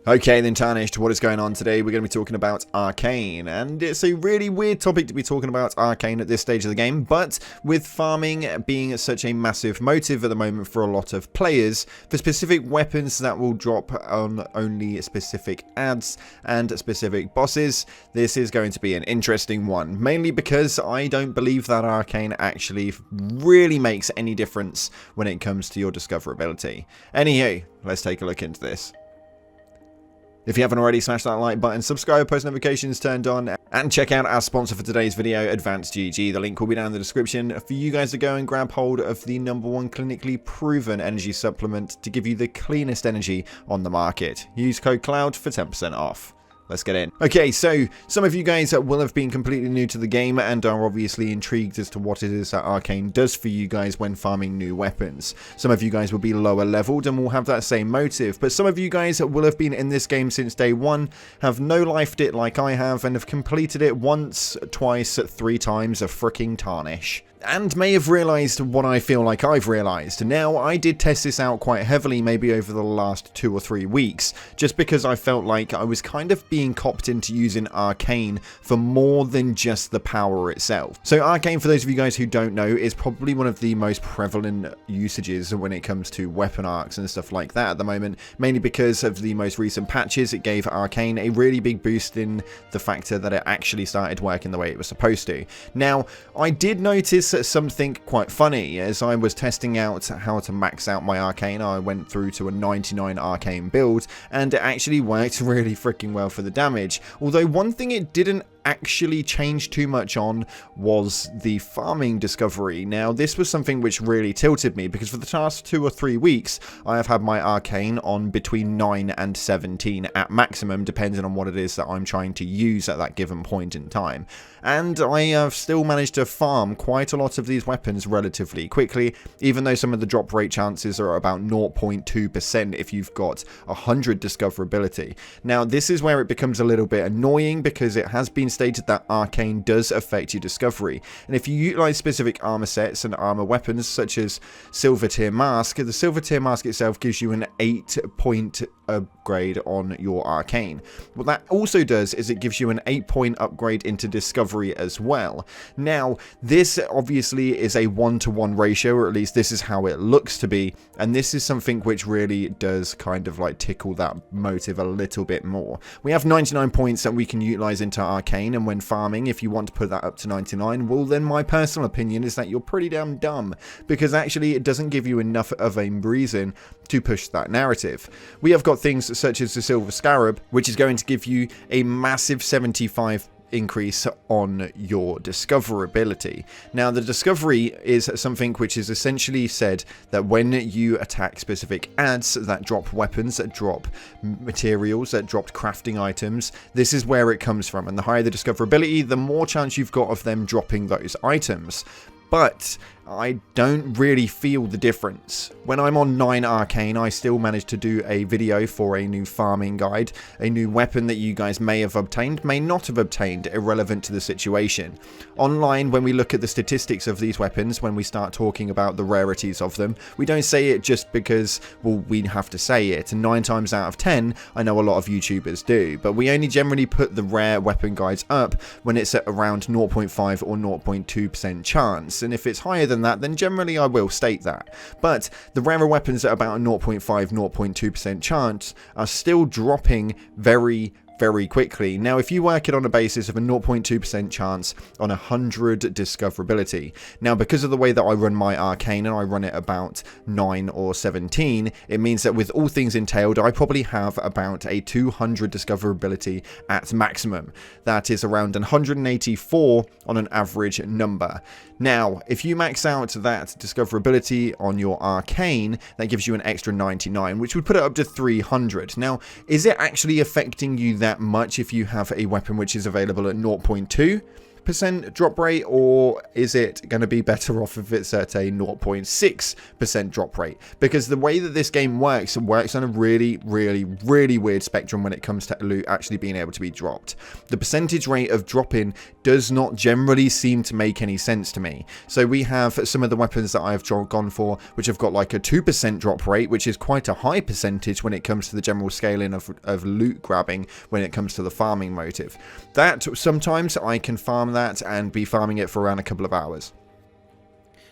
Okay then, Tarnished, what is going on today? We're going to be talking about Arcane, and it's a really weird topic to be talking about Arcane at this stage of the game, but with farming being such a massive motive at the moment for a lot of players, for specific weapons that will drop on only specific ads and specific bosses, this is going to be an interesting one, mainly because I don't believe that Arcane actually really makes any difference when it comes to your discoverability. Anywho, let's take a look into this. If you haven't already, smash that like button, subscribe, post notifications turned on, and check out our sponsor for today's video, Advanced GG. The link will be down in the description for you guys to go and grab hold of the #1 clinically proven energy supplement to give you the cleanest energy on the market. Use code CLOUD for 10% off. Let's get in. Okay, so some of you guys will have been completely new to the game and are obviously intrigued as to what it is that Arcane does for you guys when farming new weapons. Some of you guys will be lower leveled and will have that same motive, but some of you guys will have been in this game since day one, have no-lifed it like I have, and have completed it once, twice, 3 times a freaking tarnish. And may have realised what I feel like I've realised. Now, I did test this out quite heavily maybe over the last 2 or 3 weeks, just because I felt like I was kind of being copped into using Arcane for more than just the power itself. So Arcane, for those of you guys who don't know, is probably one of the most prevalent usages when it comes to weapon arcs and stuff like that at the moment, mainly because of the most recent patches. It gave Arcane a really big boost in the factor that it actually started working the way it was supposed to. Now, I did notice something quite funny. As I was testing out how to max out my Arcane, I went through to a 99 Arcane build, and it actually worked really freaking well for the damage. Although one thing it didn't actually change too much on was the farming discovery. Now, this was something which really tilted me, because for the past 2 or 3 weeks I have had my Arcane on between 9 and 17 at maximum, depending on what it is that I'm trying to use at that given point in time. And I have still managed to farm quite a lot of these weapons relatively quickly, even though some of the drop rate chances are about 0.2% if you've got 100 discoverability. Now, this is where it becomes a little bit annoying, because it has been stated that Arcane does affect your discovery, and if you utilize specific armor sets and armor weapons such as Silver Tier Mask, the Silver Tier Mask itself gives you an 8-point upgrade on your Arcane. What that also does is it gives you an 8-point upgrade into discovery as well. Now, this obviously is a 1-to-1 ratio, or at least this is how it looks to be, and this is something which really does kind of like tickle that motive a little bit more. We have 99 points that we can utilize into Arcane, and when farming, if you want to put that up to 99, well, then my personal opinion is that you're pretty damn dumb, because actually it doesn't give you enough of a reason to push that narrative. We have got things such as the Silver Scarab, which is going to give you a massive 75 increase on your discoverability. Now, the discovery is something which is essentially said that when you attack specific ads that drop weapons, that drop materials, that drop crafting items, this is where it comes from, and the higher the discoverability, the more chance you've got of them dropping those items. But I don't really feel the difference. When I'm on 9 Arcane, I still manage to do a video for a new farming guide, a new weapon that you guys may have obtained, may not have obtained, irrelevant to the situation. Online, when we look at the statistics of these weapons, when we start talking about the rarities of them, we don't say it just because, well, we have to say it. And 9 times out of 10, I know a lot of YouTubers do, but we only generally put the rare weapon guides up when it's at around 0.5 or 0.2% chance. And if it's higher than that, then generally I will state that. But the rarer weapons at about a 0.5, 0.2% chance are still dropping very quickly. Now, if you work it on a basis of a 0.2% chance on 100 discoverability, now because of the way that I run my Arcane, and I run it about 9 or 17, it means that with all things entailed, I probably have about a 200 discoverability at maximum. That is around 184 on an average number. Now, if you max out that discoverability on your Arcane, that gives you an extra 99, which would put it up to 300. Now, is it actually affecting you that much if you have a weapon which is available at 0.2? 0% drop rate, or is it going to be better off if it's at a 0.6% drop rate? Because the way that this game works, it works on a really weird spectrum when it comes to loot actually being able to be dropped. The percentage rate of dropping does not generally seem to make any sense to me. So we have some of the weapons that I've gone for, which have got like a 2% drop rate, which is quite a high percentage when it comes to the general scaling of loot grabbing when it comes to the farming motive. That sometimes I can farm that and be farming it for around a couple of hours.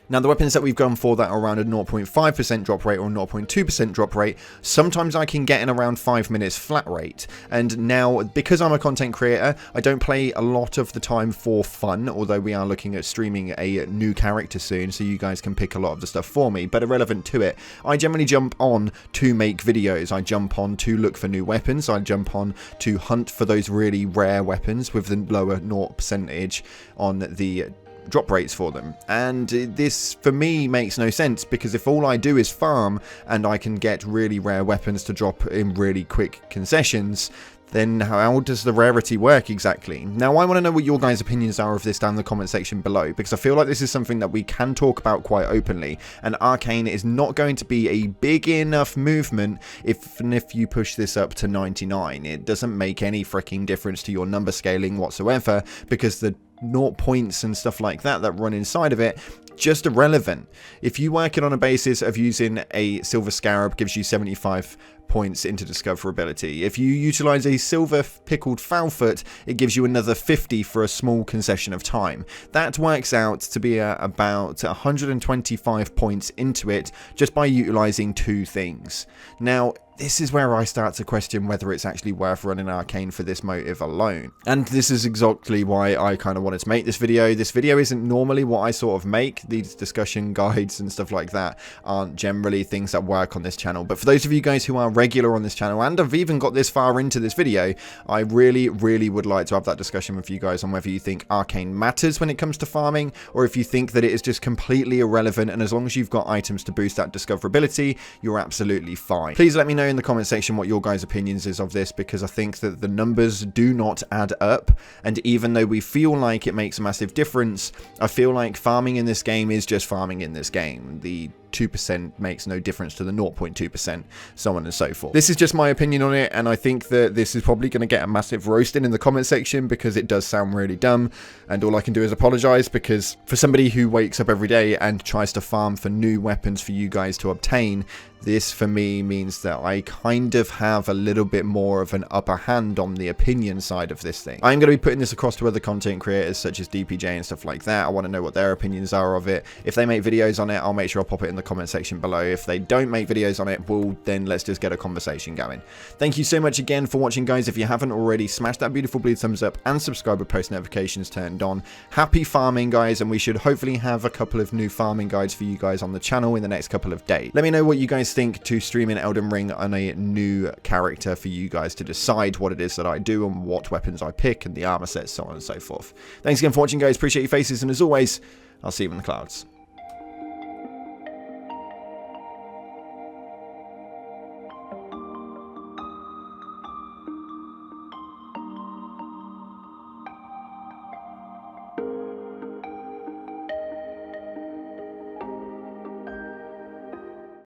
Now, the weapons that we've gone for that are around a 0.5% drop rate or 0.2% drop rate, sometimes I can get in around 5 minutes flat rate. And now, because I'm a content creator, I don't play a lot of the time for fun, although we are looking at streaming a new character soon, so you guys can pick a lot of the stuff for me. But irrelevant to it, I generally jump on to make videos. I jump on to look for new weapons. I jump on to hunt for those really rare weapons with the lower 0% on the drop rates for them. And this for me makes no sense, because if all I do is farm and I can get really rare weapons to drop in really quick concessions, then how does the rarity work exactly? Now, I want to know what your guys' opinions are of this down in the comment section below, because I feel like this is something that we can talk about quite openly, and Arcane is not going to be a big enough movement if you push this up to 99. It doesn't make any freaking difference to your number scaling whatsoever, because the 0 points and stuff like that run inside of it just irrelevant. If you work it on a basis of using a silver scarab, gives you 75 points into discoverability. If you utilize a silver pickled fowlfoot, it gives you another 50 for a small concession of time. That works out to be about 125 points into it just by utilizing 2 things. Now, this is where I start to question whether it's actually worth running Arcane for this motive alone. And this is exactly why I kind of wanted to make this video. This video isn't normally what I sort of make. These discussion guides and stuff like that aren't generally things that work on this channel. But for those of you guys who are regular on this channel and have even got this far into this video, I really would like to have that discussion with you guys on whether you think Arcane matters when it comes to farming, or if you think that it is just completely irrelevant, and as long as you've got items to boost that discoverability, you're absolutely fine. Please let me know in the comment section what your guys' opinions is of this, because I think that the numbers do not add up, and even though we feel like it makes a massive difference, I feel like farming in this game is just farming in this game. The 2% makes no difference to the 0.2%, so on and so forth. This is just my opinion on it, and I think that this is probably going to get a massive roasting in the comment section, because it does sound really dumb, and all I can do is apologize, because for somebody who wakes up every day and tries to farm for new weapons for you guys to obtain, this for me means that I kind of have a little bit more of an upper hand on the opinion side of this thing. I'm going to be putting this across to other content creators such as DPJ and stuff like that. I want to know what their opinions are of it. If they make videos on it, I'll make sure I'll pop it in the comment section below. If they don't make videos on it, well, then let's just get a conversation going. Thank you so much again for watching, guys. If you haven't already, smash that beautiful blue thumbs up and subscribe with post notifications turned on. Happy farming, guys, and we should hopefully have a couple of new farming guides for you guys on the channel in the next couple of days. Let me know what you guys think to stream in Elden Ring on a new character for you guys to decide what it is that I do and what weapons I pick and the armor sets, so on and so forth. Thanks again for watching, guys. Appreciate your faces, and as always, I'll see you in the clouds.